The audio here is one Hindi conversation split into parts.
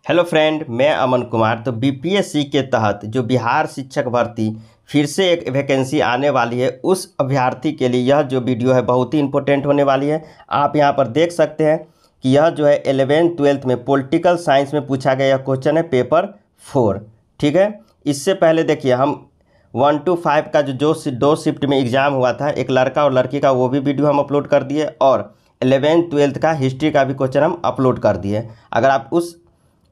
हेलो फ्रेंड, मैं अमन कुमार। तो बीपीएससी के तहत जो बिहार शिक्षक भर्ती फिर से एक वैकेंसी आने वाली है, उस अभ्यर्थी के लिए यह जो वीडियो है बहुत ही इंपॉर्टेंट होने वाली है। आप यहां पर देख सकते हैं कि यह जो है 11th-12th में पॉलिटिकल साइंस में पूछा गया क्वेश्चन है, पेपर 4। ठीक है। इससे पहले देखिए, हम 1 to 5 का जो दो शिफ्ट में एग्ज़ाम हुआ था, एक लड़का और लड़की का, वो भी वीडियो हम अपलोड कर दिए, और 11th-12th का हिस्ट्री का भी क्वेश्चन हम अपलोड कर दिए। अगर आप उस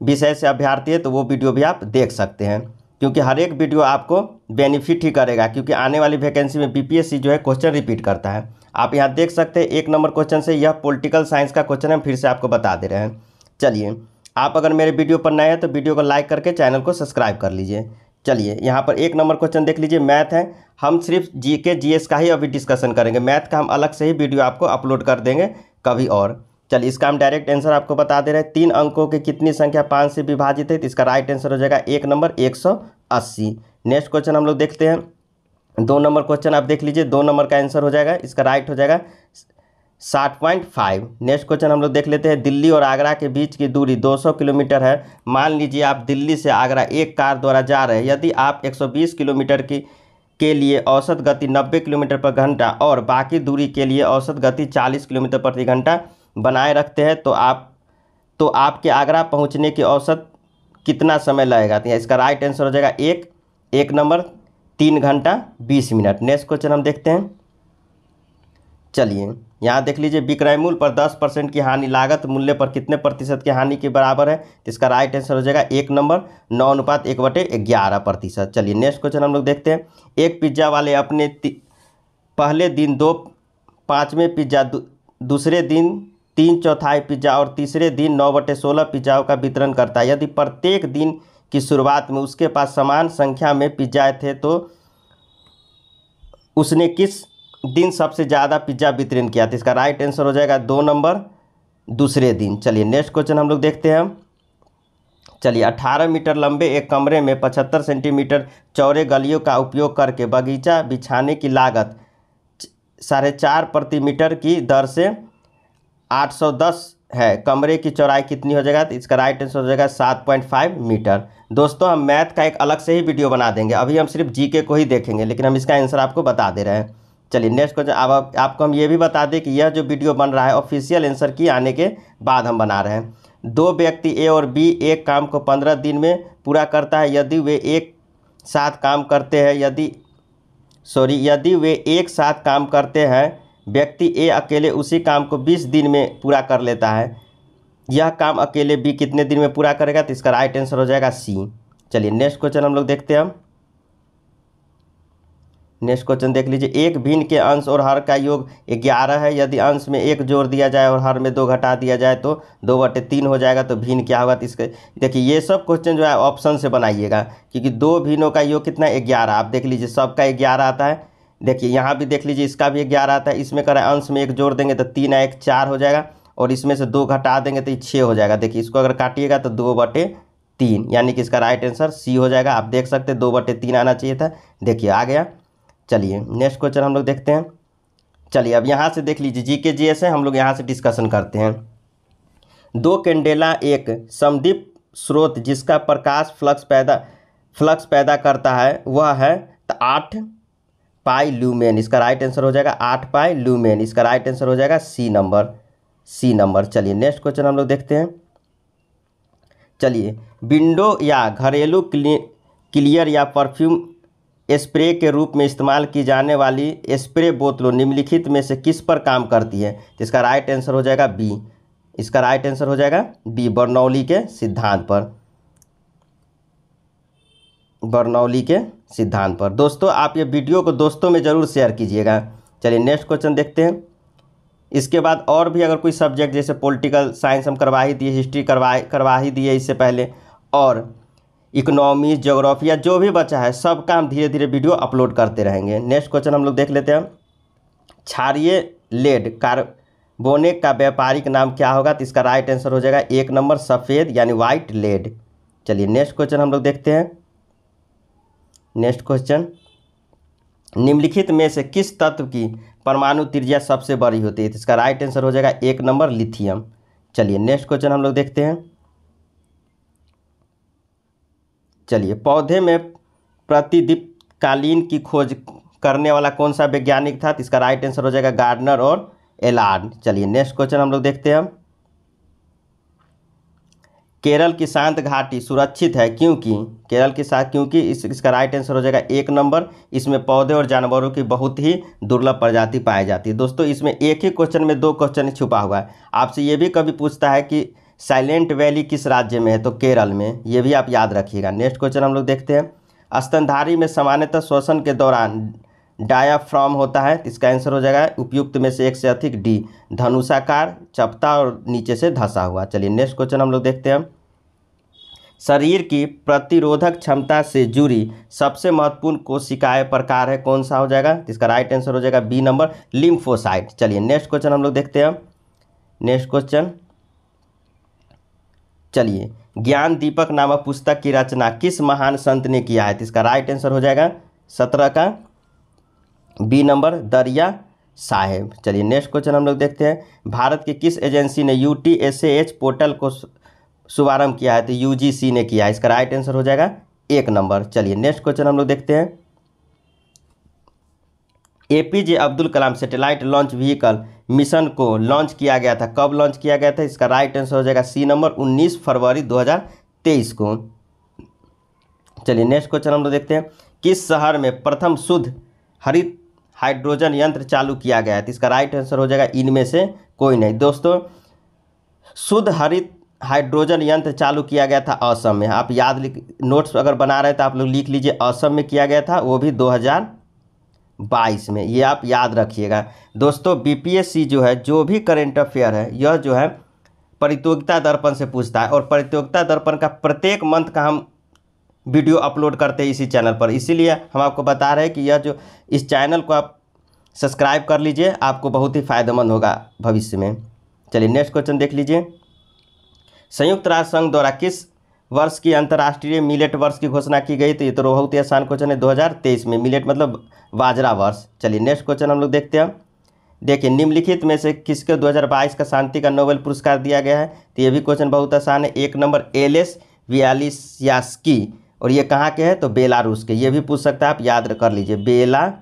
विषय से अभ्यर्थी है तो वो वीडियो भी आप देख सकते हैं, क्योंकि हर एक वीडियो आपको बेनिफिट ही करेगा, क्योंकि आने वाली वैकेंसी में बीपीएससी जो है क्वेश्चन रिपीट करता है। आप यहाँ देख सकते हैं 1 नंबर क्वेश्चन से यह पॉलिटिकल साइंस का क्वेश्चन हम फिर से आपको बता दे रहे हैं। चलिए, आप अगर मेरे वीडियो पर नए हैं तो वीडियो को लाइक करके चैनल को सब्सक्राइब कर लीजिए। चलिए, यहाँ पर 1 नंबर क्वेश्चन देख लीजिए, मैथ है। हम सिर्फ जीके जीएस का ही अभी डिस्कशन करेंगे, मैथ का हम अलग से ही वीडियो आपको अपलोड कर देंगे कभी और। चलिए, इसका हम डायरेक्ट आंसर आपको बता दे रहे हैं। 3 अंकों की कितनी संख्या 5 से विभाजित है? तो इसका राइट आंसर हो जाएगा 1 नंबर 180। नेक्स्ट क्वेश्चन हम लोग देखते हैं। 2 नंबर क्वेश्चन आप देख लीजिए, 2 नंबर का आंसर हो जाएगा, इसका राइट हो जाएगा 60.5। नेक्स्ट क्वेश्चन हम लोग देख लेते हैं। दिल्ली और आगरा के बीच की दूरी 200 किलोमीटर है। मान लीजिए आप दिल्ली से आगरा एक कार द्वारा जा रहे हैं। यदि आप 120 किलोमीटर के लिए औसत गति 90 किलोमीटर पर घंटा और बाकी दूरी के लिए औसत गति 40 किलोमीटर प्रति घंटा बनाए रखते हैं, तो आपके आगरा पहुंचने की औसत कितना समय लगेगा? तो इसका राइट आंसर हो जाएगा एक नंबर 3 घंटा 20 मिनट। नेक्स्ट क्वेश्चन हम देखते हैं। चलिए, यहाँ देख लीजिए, विक्रय मूल्य पर 10% की हानि लागत मूल्य पर कितने प्रतिशत की हानि के बराबर है? तो इसका राइट आंसर हो जाएगा 1 नंबर 9:1/11%। चलिए, नेक्स्ट क्वेश्चन हम लोग देखते हैं। एक पिज्ज़ा वाले अपने पहले दिन 2 पाँचवें पिज्ज़ा, दूसरे दिन 3/4 पिज्ज़ा और तीसरे दिन 9/16 पिज्ज़ाओं का वितरण करता है। यदि प्रत्येक दिन की शुरुआत में उसके पास समान संख्या में पिज्ज़ा थे, तो उसने किस दिन सबसे ज़्यादा पिज्ज़ा वितरण किया? तो इसका राइट आंसर हो जाएगा 2 नंबर दूसरे दिन। चलिए, नेक्स्ट क्वेश्चन हम लोग देखते हैं। चलिए, 18 मीटर लंबे एक कमरे में 75 सेंटीमीटर चौड़े गलियों का उपयोग करके बगीचा बिछाने की लागत 4.5 प्रति मीटर की दर से 810 है। कमरे की चौड़ाई कितनी हो जाएगा? तो इसका राइट आंसर हो जाएगा 7.5 मीटर। दोस्तों, हम मैथ का एक अलग से ही वीडियो बना देंगे, अभी हम सिर्फ जीके को ही देखेंगे, लेकिन हम इसका आंसर आपको बता दे रहे हैं। चलिए, नेक्स्ट क्वेश्चन। अब आपको हम ये भी बता दें कि यह जो वीडियो बन रहा है ऑफिशियल आंसर की आने के बाद हम बना रहे हैं। 2 व्यक्ति ए और बी एक काम को 15 दिन में पूरा करता है। यदि वे एक साथ काम करते हैं यदि वे एक साथ काम करते हैं, व्यक्ति ए अकेले उसी काम को 20 दिन में पूरा कर लेता है। यह काम अकेले बी कितने दिन में पूरा करेगा? तो इसका राइट आंसर हो जाएगा सी। चलिए, नेक्स्ट क्वेश्चन हम लोग देखते हैं। नेक्स्ट क्वेश्चन देख लीजिए। एक भिन्न के अंश और हर का योग 11 है। यदि अंश में 1 जोड़ दिया जाए और हर में 2 घटा दिया जाए तो 2/3 हो जाएगा। तो भिन्न क्या होगा? तो इसके देखिए, ये सब क्वेश्चन जो है ऑप्शन से बनाइएगा, क्योंकि 2 भिन्नों का योग कितना है? 11। आप देख लीजिए, सबका 11 आता है। देखिए, यहाँ भी देख लीजिए, इसका भी 11 आता है। इसमें करें अंश में 1 जोड़ देंगे तो 3 या 1 4 हो जाएगा, और इसमें से 2 घटा देंगे तो ये 6 हो जाएगा। देखिए, इसको अगर काटिएगा तो 2/3, यानी कि इसका राइट आंसर सी हो जाएगा। आप देख सकते हैं 2/3 आना चाहिए था। देखिए, आ गया। चलिए, नेक्स्ट क्वेश्चन हम लोग देखते हैं। चलिए, अब यहाँ से देख लीजिए, जीके जीएस है, हम लोग यहाँ से डिस्कशन करते हैं। 2 कैंडेला एक समदीप स्रोत जिसका प्रकाश फ्लक्स पैदा करता है, वह है 8 पाई ल्यूमेन। इसका राइट आंसर हो जाएगा 8 पाई ल्यूमेन। इसका राइट आंसर हो जाएगा सी नंबर। चलिए, नेक्स्ट क्वेश्चन हम लोग देखते हैं। चलिए, विंडो या घरेलू क्लियर या परफ्यूम स्प्रे के रूप में इस्तेमाल की जाने वाली स्प्रे बोतलों निम्नलिखित में से किस पर काम करती है? तो इसका राइट आंसर हो जाएगा बी। इसका राइट आंसर हो जाएगा बी, बर्नौली के सिद्धांत पर। दोस्तों, आप ये वीडियो को दोस्तों में ज़रूर शेयर कीजिएगा। चलिए, नेक्स्ट क्वेश्चन देखते हैं। इसके बाद और भी अगर कोई सब्जेक्ट, जैसे पॉलिटिकल साइंस हम करवा ही दिए, हिस्ट्री करवा ही दिए इससे पहले, और इकोनॉमी, ज्योग्राफी, या जो भी बचा है, सब का हम धीरे धीरे वीडियो अपलोड करते रहेंगे। नेक्स्ट क्वेश्चन हम लोग देख लेते हैं। क्षारीय लेड कार्बोनेट का व्यापारिक नाम क्या होगा? तो इसका राइट आंसर हो जाएगा 1 नंबर सफ़ेद, यानी वाइट लेड। चलिए, नेक्स्ट क्वेश्चन हम लोग देखते हैं। नेक्स्ट क्वेश्चन, निम्नलिखित में से किस तत्व की परमाणु त्रिज्या सबसे बड़ी होती है? तो इसका राइट आंसर हो जाएगा 1 नंबर लिथियम। चलिए, नेक्स्ट क्वेश्चन हम लोग देखते हैं। चलिए, पौधे में प्रतिदीप्तकालीन की खोज करने वाला कौन सा वैज्ञानिक था? तो इसका राइट आंसर हो जाएगा गार्डनर और एलार्ड। चलिए नेक्स्ट क्वेश्चन हम लोग देखते हैं। केरल की शांत घाटी सुरक्षित है क्योंकि, केरल के साथ क्योंकि इसका राइट आंसर हो जाएगा 1 नंबर, इसमें पौधे और जानवरों की बहुत ही दुर्लभ प्रजाति पाई जाती है। दोस्तों इसमें एक ही क्वेश्चन में 2 क्वेश्चन छुपा हुआ है। आपसे ये भी कभी पूछता है कि साइलेंट वैली किस राज्य में है, तो केरल में, ये भी आप याद रखिएगा। नेक्स्ट क्वेश्चन हम लोग देखते हैं। स्तनधारी में सामान्यतः श्वसन के दौरान डायाफ्राम होता है, तो इसका आंसर हो जाएगा उपयुक्त में से एक से अधिक डी, धनुषाकार, चपटा और नीचे से धंसा हुआ। चलिए नेक्स्ट क्वेश्चन हम लोग देखते हैं। शरीर की प्रतिरोधक क्षमता से जुड़ी सबसे महत्वपूर्ण कोशिकाएं प्रकार है, कौन सा हो जाएगा? तो इसका राइट आंसर हो जाएगा बी नंबर, लिम्फोसाइट। चलिए नेक्स्ट क्वेश्चन हम लोग देखते हैं। नेक्स्ट क्वेश्चन, चलिए, ज्ञान दीपक नामक पुस्तक की रचना किस महान संत ने किया है? तो इसका राइट आंसर हो जाएगा 17 का बी नंबर, दरिया साहेब। चलिए नेक्स्ट क्वेश्चन हम लोग देखते हैं। भारत की किस एजेंसी ने UTSAH पोर्टल को शुभारंभ किया है? तो UGC ने किया है, इसका राइट आंसर हो जाएगा 1 नंबर। चलिए नेक्स्ट क्वेश्चन हम लोग देखते हैं। APJ Abdul Kalam satellite launch vehicle mission को लॉन्च किया गया था, कब लॉन्च किया गया था? इसका राइट आंसर हो जाएगा सी नंबर, 19 फरवरी 2023 को। चलिए नेक्स्ट क्वेश्चन हम लोग देखते हैं। किस शहर में प्रथम शुद्ध हरित हाइड्रोजन यंत्र चालू किया गया है? तो इसका राइट आंसर हो जाएगा इनमें से कोई नहीं। दोस्तों शुद्ध हरित हाइड्रोजन यंत्र चालू किया गया था असम में। आप याद नोट्स अगर बना रहे तो आप लोग लिख लीजिए, असम में किया गया था, वो भी 2022 में, ये आप याद रखिएगा। दोस्तों BPSC जो है, जो भी करेंट अफेयर है, यह जो है प्रतियोगिता दर्पण से पूछता है, और प्रतियोगिता दर्पण का प्रत्येक मंथ का हम वीडियो अपलोड करते हैं इसी चैनल पर। इसीलिए हम आपको बता रहे हैं कि यह जो इस चैनल को आप सब्सक्राइब कर लीजिए, आपको बहुत ही फायदेमंद होगा भविष्य में। चलिए नेक्स्ट क्वेश्चन देख लीजिए। संयुक्त राष्ट्र संघ द्वारा किस वर्ष की अंतर्राष्ट्रीय मिलेट वर्ष की घोषणा की गई? तो ये तो बहुत ही आसान क्वेश्चन है, 2023 में। मिलेट मतलब बाजरा वर्ष। चलिए नेक्स्ट क्वेश्चन हम लोग देखते हैं। देखिए, निम्नलिखित में से किसके 2022 का शांति का नोबेल पुरस्कार दिया गया है? तो ये भी क्वेश्चन बहुत आसान है। 1 नंबर, एलेस वियालियास्की, और ये कहाँ के हैं? तो बेलारूस के। ये भी पूछ सकता है, आप याद कर लीजिए, बेलारूस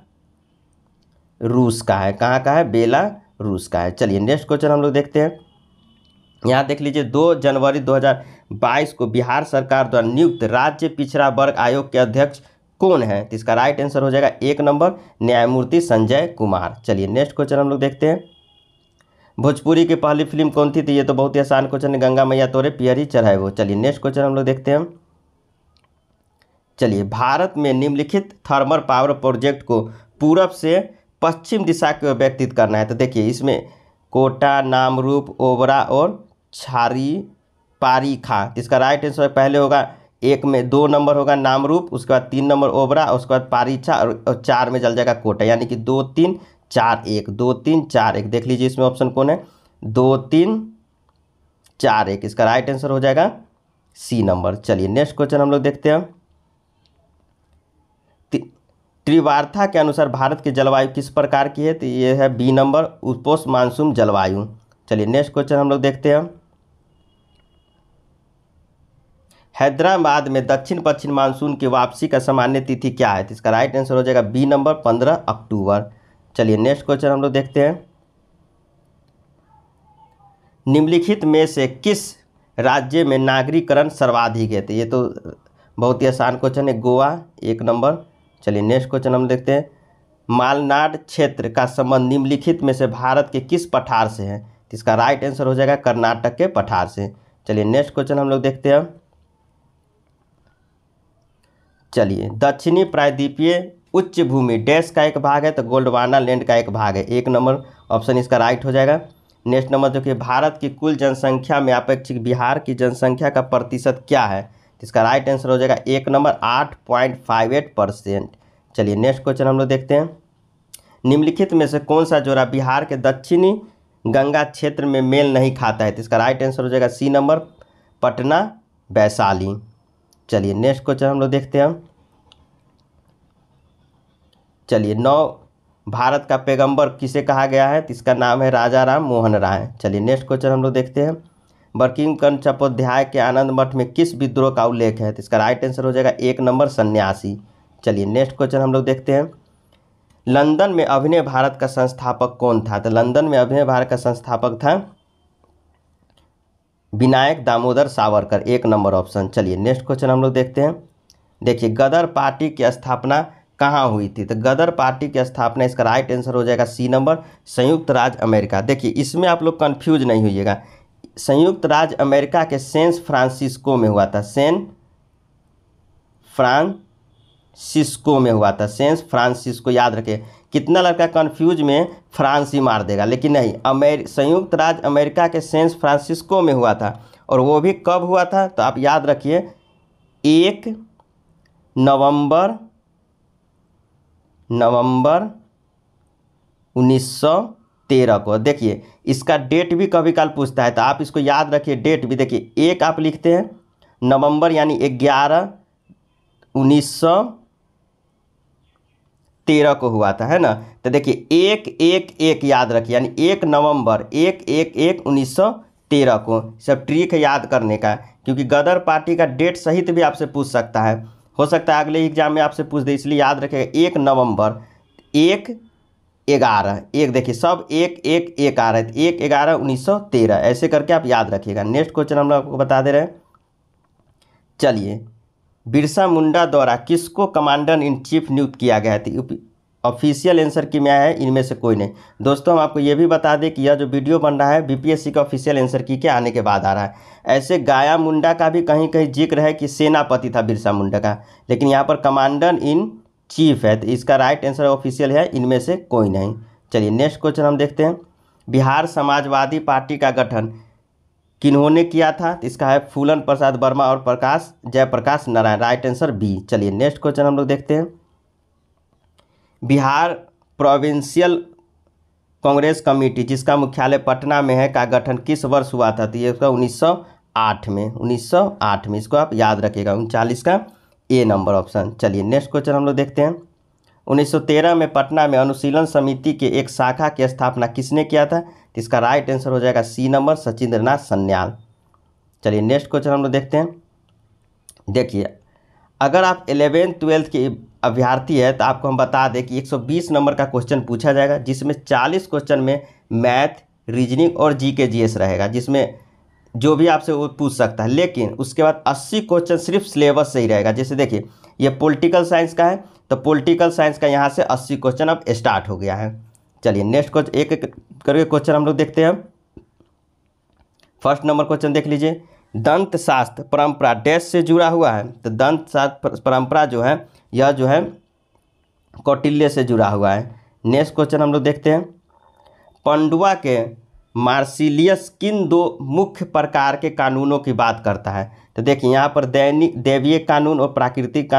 का है। कहाँ का है? बेलारूस का है। चलिए नेक्स्ट क्वेश्चन हम लोग देखते हैं। यहाँ देख लीजिए, 2 जनवरी 2022 को बिहार सरकार द्वारा नियुक्त राज्य पिछड़ा वर्ग आयोग के अध्यक्ष कौन है? तो इसका राइट आंसर हो जाएगा 1 नंबर, न्यायमूर्ति संजय कुमार। चलिए नेक्स्ट क्वेश्चन हम लोग देखते हैं। भोजपुरी की पहली फिल्म कौन थी? तो ये तो बहुत ही आसान क्वेश्चन है, गंगा मैया तोरे पियरी चढ़ाए वो। चलिए नेक्स्ट क्वेश्चन हम लोग देखते हैं। चलिए, भारत में निम्नलिखित थर्मल पावर प्रोजेक्ट को पूरब से पश्चिम दिशा को व्यतीत करना है। तो देखिए, इसमें कोटा, नामरूप, ओबरा और छारी पारीखा। इसका राइट आंसर पहले होगा 1 में 2 नंबर होगा नामरूप, उसके बाद 3 नंबर ओबरा, उसके बाद पारीछा, और 4 में चल जाएगा कोटा, यानी कि 2 3 4 1, 2 3 4 1। देख लीजिए इसमें ऑप्शन कौन है, 2 3 4 1। इसका राइट आंसर हो जाएगा सी नंबर। चलिए नेक्स्ट क्वेश्चन हम लोग देखते हैं। त्रिवार्था के अनुसार भारत की जलवायु किस प्रकार की है? तो ये है बी नंबर, उपोष्ण मानसून जलवायु। चलिए नेक्स्ट क्वेश्चन हम लोग देखते हैं। हैदराबाद में दक्षिण पश्चिम मानसून की वापसी का सामान्य तिथि क्या है? तो इसका राइट आंसर हो जाएगा बी नंबर, 15 अक्टूबर। चलिए नेक्स्ट क्वेश्चन हम लोग देखते हैं। निम्नलिखित में से किस राज्य में नागरिकरण सर्वाधिक है? तो ये तो बहुत ही आसान क्वेश्चन है, गोवा 1 नंबर। चलिए नेक्स्ट क्वेश्चन हम देखते हैं। मालनाड क्षेत्र का संबंध निम्नलिखित में से भारत के किस पठार से है? तो इसका राइट आंसर हो जाएगा कर्नाटक के पठार से। चलिए नेक्स्ट क्वेश्चन हम लोग देखते हैं। चलिए, दक्षिणी प्रायद्वीपीय उच्च भूमि डैश का एक भाग है? तो गोंडवाना लैंड का एक भाग है। 1 नंबर ऑप्शन इसका राइट हो जाएगा। नेक्स्ट नंबर जो कि भारत की कुल जनसंख्या में अपेक्षित बिहार की जनसंख्या का प्रतिशत क्या है? तो इसका राइट आंसर हो जाएगा 1 नंबर, 8.58%। चलिए नेक्स्ट क्वेश्चन हम लोग देखते हैं। निम्नलिखित में से कौन सा जोड़ा बिहार के दक्षिणी गंगा क्षेत्र में मेल नहीं खाता है? तो इसका राइट आंसर हो जाएगा सी नंबर, पटना वैशाली। चलिए नेक्स्ट क्वेश्चन हम लोग देखते हैं। चलिए, 9 भारत का पैगंबर किसे कहा गया है? तो इसका नाम है राजा राम मोहन राय। चलिए नेक्स्ट क्वेश्चन हम लोग देखते हैं। बंकिम चंद्र चट्टोपाध्याय के आनंद मठ में किस विद्रोह का उल्लेख है? तो इसका राइट आंसर हो जाएगा 1 नंबर सन्यासी। चलिए नेक्स्ट क्वेश्चन हम लोग देखते हैं। लंदन में अभिनय भारत का संस्थापक कौन था? तो लंदन में अभिनय भारत का संस्थापक था विनायक दामोदर सावरकर, 1 नंबर ऑप्शन। चलिए नेक्स्ट क्वेश्चन हम लोग देखते हैं। देखिए गदर पार्टी की स्थापना कहाँ हुई थी? तो गदर पार्टी की स्थापना, इसका राइट आंसर हो जाएगा सी नंबर, संयुक्त राज्य अमेरिका। देखिए इसमें आप लोग कंफ्यूज नहीं होइएगा, संयुक्त राज्य अमेरिका के सैन फ्रांसिस्को में हुआ था, सैन फ्रांसिस्को में हुआ था, सैन फ्रांसिस्को। याद रखें, कितना लड़का कंफ्यूज में फ्रांस ही मार देगा, लेकिन नहीं, संयुक्त राज्य अमेरिका के सैन फ्रांसिस्को में हुआ था। और वो भी कब हुआ था? तो आप याद रखिए 1 नवंबर 1913 को। देखिए इसका डेट भी कभी काल पूछता है, तो आप इसको याद रखिए, डेट भी देखिए 1 आप लिखते हैं, नवंबर यानी 11 1913 को हुआ था, है ना। तो देखिए 1-1-1 याद रखिए, यानी 1 नवंबर 1-1-1-1913 को। सब ट्रिक है याद करने का, क्योंकि गदर पार्टी का डेट सहित भी आपसे पूछ सकता है, हो सकता है अगले एग्जाम में आपसे पूछ दे, इसलिए याद रखिएगा 1 नवंबर 1-11, एक देखिए सब 1-1-1 आ रहा है, 1-11-1913 ऐसे करके आप याद रखिएगा। नेक्स्ट क्वेश्चन हम लोग आपको बता दे रहे हैं। चलिए बिरसा मुंडा द्वारा किसको कमांडर इन चीफ नियुक्त किया गया था? ऑफिशियल आंसर की में है, इनमें से कोई नहीं। दोस्तों हम आपको ये भी बता दें कि यह जो वीडियो बन रहा है बीपीएससी का ऑफिशियल आंसर की के आने के बाद आ रहा है। ऐसे गाया मुंडा का भी कहीं कहीं जिक्र है कि सेनापति था बिरसा मुंडा का, लेकिन यहाँ पर कमांडर इन चीफ है, तो इसका राइट आंसर ऑफिशियल है, इनमें से कोई नहीं। चलिए नेक्स्ट क्वेश्चन हम देखते हैं। बिहार समाजवादी पार्टी का गठन किन्होंने किया था? तो इसका है फूलन प्रसाद वर्मा और Jayaprakash Narayan, right answer B. चलिए नेक्स्ट क्वेश्चन हम लोग देखते हैं। बिहार प्रोविंशियल कांग्रेस कमेटी जिसका मुख्यालय पटना में है का गठन किस वर्ष हुआ था? तो ये उसका 1908 में, 1908 में, इसको आप याद रखिएगा, 39 का ए नंबर ऑप्शन। चलिए नेक्स्ट क्वेश्चन हम लोग देखते हैं। 1913 में पटना में अनुशीलन समिति के एक शाखा की स्थापना किसने किया था? तो इसका राइट आंसर हो जाएगा सी नंबर, सचिंद्रनाथ सन्याल। चलिए नेक्स्ट क्वेश्चन हम लोग देखते हैं। देखिए अगर आप 11th-12th के अभ्यर्थी है तो आपको हम बता दें कि 120 नंबर का क्वेश्चन पूछा जाएगा, जिसमें 40 क्वेश्चन में मैथ, रीजनिंग और जीके जीएस रहेगा, जिसमें जो भी आपसे वो पूछ सकता है। लेकिन उसके बाद 80 क्वेश्चन सिर्फ सिलेबस से ही रहेगा। जैसे देखिए ये पॉलिटिकल साइंस का है, तो पॉलिटिकल साइंस का यहाँ से 80 क्वेश्चन अब स्टार्ट हो गया है। चलिए नेक्स्ट क्वेश्चन, एक एक करके क्वेश्चन हम लोग देखते हैं। फर्स्ट नंबर क्वेश्चन देख लीजिए। दंत शास्त्र परंपरा डैश से जुड़ा हुआ है? तो दंत शास्त्र परंपरा जो है यह जो है कौटिल्य से जुड़ा हुआ है। नेक्स्ट क्वेश्चन हम लोग देखते हैं। पंडुआ के मार्सिलियस किन 2 मुख्य प्रकार के कानूनों की बात करता है? तो देखिए यहाँ पर दैवीय कानून और प्राकृतिक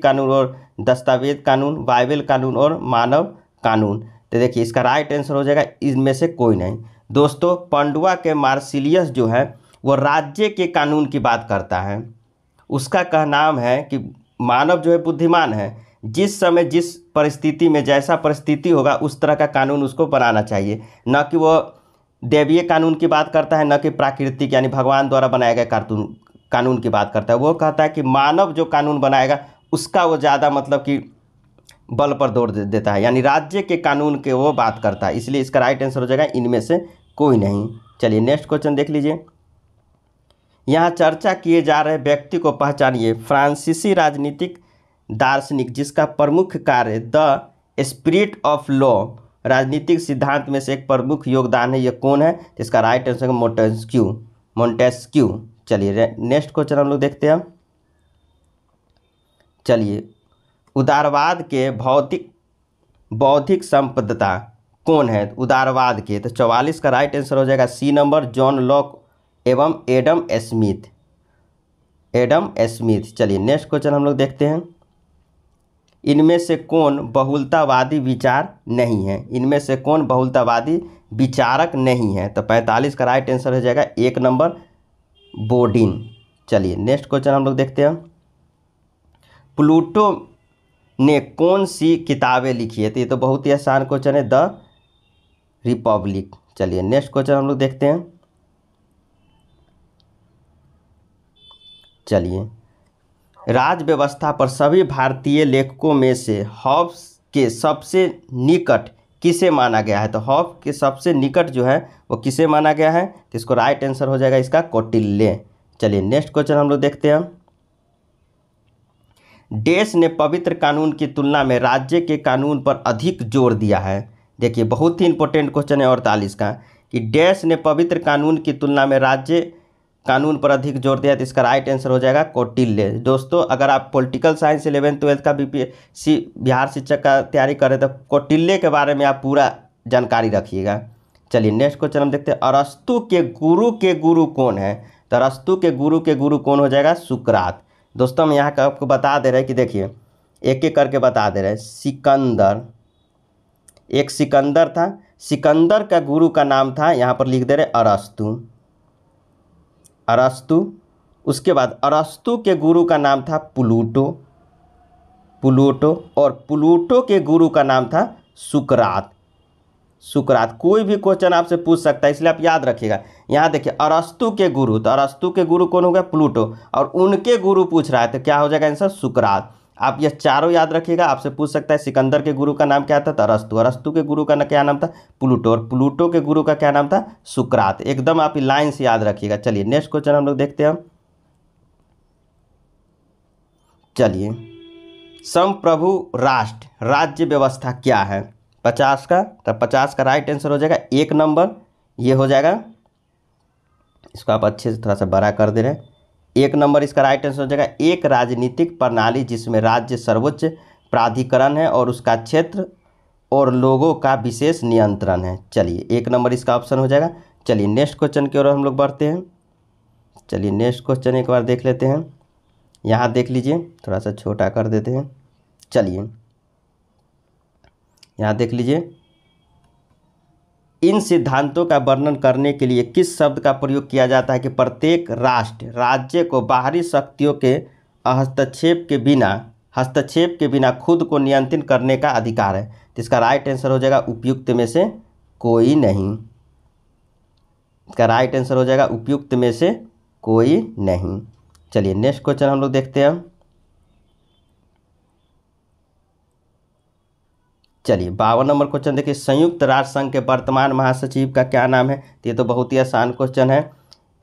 कानून और दस्तावेज कानून, बाइबल कानून और मानव कानून। तो देखिए इसका राइट आंसर हो जाएगा इनमें से कोई नहीं। दोस्तों पंडुआ के मार्सिलियस जो है वो राज्य के कानून की बात करता है। उसका कहनाम है कि मानव जो है बुद्धिमान है, जिस समय जिस परिस्थिति में जैसा परिस्थिति होगा उस तरह का कानून उसको बनाना चाहिए, न कि वो दैवीय कानून की बात करता है, न कि प्राकृतिक यानी भगवान द्वारा बनाया गया कानून की बात करता है। वो कहता है कि मानव जो कानून बनाएगा उसका वो ज़्यादा मतलब कि बल पर जोर देता है, यानी राज्य के कानून के वो बात करता है, इसलिए इसका राइट आंसर हो जाएगा इनमें से कोई नहीं। चलिए नेक्स्ट क्वेश्चन देख लीजिए। यहाँ चर्चा किए जा रहे व्यक्ति को पहचानिए। फ्रांसीसी राजनीतिक दार्शनिक जिसका प्रमुख कार्य द स्पिरिट ऑफ लॉ राजनीतिक सिद्धांत में से एक प्रमुख योगदान है, ये कौन है? इसका राइट आंसर मोंटेस्क्यू। चलिए नेक्स्ट क्वेश्चन हम लोग देखते हैं। चलिए उदारवाद के बौद्धिक संपदा कौन है उदारवाद के? तो 44 का राइट आंसर हो जाएगा सी नंबर, जॉन लॉक एवं एडम स्मिथ। चलिए नेक्स्ट क्वेश्चन हम लोग देखते हैं। इनमें से कौन बहुलतावादी विचार नहीं है? इनमें से कौन बहुलतावादी विचारक नहीं है? तो 45 का राइट आंसर हो जाएगा 1 नंबर, बोर्डिन। चलिए नेक्स्ट क्वेश्चन हम लोग देखते हैं। प्लूटो ने कौन सी किताबें लिखी है? तो ये तो बहुत ही आसान क्वेश्चन है, द रिपब्लिक। चलिए नेक्स्ट क्वेश्चन हम लोग देखते हैं। चलिए, राज व्यवस्था पर सभी भारतीय लेखकों में से हॉब्स के सबसे निकट किसे माना गया है? तो हॉब्स के सबसे निकट जो है वो किसे माना गया है? तो इसको राइट आंसर हो जाएगा इसका कौटिल्य। चलिए नेक्स्ट क्वेश्चन हम लोग देखते हैं। देश ने पवित्र कानून की तुलना में राज्य के कानून पर अधिक जोर दिया है। देखिए बहुत ही इंपॉर्टेंट क्वेश्चन है 48 का, कि देश ने पवित्र कानून की तुलना में राज्य कानून पर अधिक जोर दिया, तो इसका राइट आंसर हो जाएगा कौटिल्य। दोस्तों अगर आप पॉलिटिकल साइंस 11th-12th का बीपीएससी बिहार शिक्षक का तैयारी कर रहे तो कौटिल्य के बारे में आप पूरा जानकारी रखिएगा। चलिए नेक्स्ट क्वेश्चन हम देखते हैं। अरस्तु के गुरु कौन है? तो अरस्तु के गुरु कौन हो जाएगा? सुकरात। दोस्तों हम यहाँ का आपको बता दे रहे हैं कि देखिए एक एक करके बता दे रहे हैं। सिकंदर, एक सिकंदर था, सिकंदर का गुरु का नाम था, यहाँ पर लिख दे रहे अरस्तु, अरस्तु। उसके बाद अरस्तु के गुरु का नाम था प्लूटो, प्लूटो, और प्लूटो के गुरु का नाम था सुकरात, सुकरात। कोई भी क्वेश्चन आपसे पूछ सकता है इसलिए आप याद रखिएगा। यहाँ देखिए अरस्तु के गुरु, तो अरस्तु के गुरु कौन हो गया? प्लूटो, और उनके गुरु पूछ रहा है तो क्या हो जाएगा आंसर? सुकरात। आप ये चारों याद रखिएगा। आपसे पूछ सकता है सिकंदर के गुरु का नाम क्या था? तो अरस्तु, अरस्तु के गुरु का क्या नाम था? प्लूटो, और प्लूटो के गुरु का क्या नाम था? सुकरात। एकदम आप लाइन से याद रखिएगा। चलिए नेक्स्ट क्वेश्चन हम लोग देखते हैं। चलिए, संप्रभु राष्ट्र राज्य व्यवस्था क्या है? 50 का, तो 50 का राइट आंसर हो जाएगा 1 नंबर, ये हो जाएगा। इसको आप अच्छे से थोड़ा सा बड़ा कर दे रहे हैं। 1 नंबर इसका राइट आंसर हो जाएगा। एक राजनीतिक प्रणाली जिसमें राज्य सर्वोच्च प्राधिकरण है और उसका क्षेत्र और लोगों का विशेष नियंत्रण है। चलिए 1 नंबर इसका ऑप्शन हो जाएगा। चलिए नेक्स्ट क्वेश्चन की ओर हम लोग बढ़ते हैं। चलिए नेक्स्ट क्वेश्चन एक बार देख लेते हैं। यहाँ देख लीजिए, थोड़ा सा छोटा कर देते हैं। चलिए यहाँ देख लीजिए, इन सिद्धांतों का वर्णन करने के लिए किस शब्द का प्रयोग किया जाता है कि प्रत्येक राष्ट्र राज्य को बाहरी शक्तियों के हस्तक्षेप के बिना खुद को नियंत्रित करने का अधिकार है? तो इसका राइट आंसर हो जाएगा उपयुक्त में से कोई नहीं। इसका राइट आंसर हो जाएगा उपयुक्त में से कोई नहीं। चलिए नेक्स्ट क्वेश्चन हम लोग देखते हैं। चलिए 52 नंबर क्वेश्चन देखिए, संयुक्त राष्ट्र संघ के वर्तमान महासचिव का क्या नाम है? तो ये तो बहुत ही आसान क्वेश्चन है।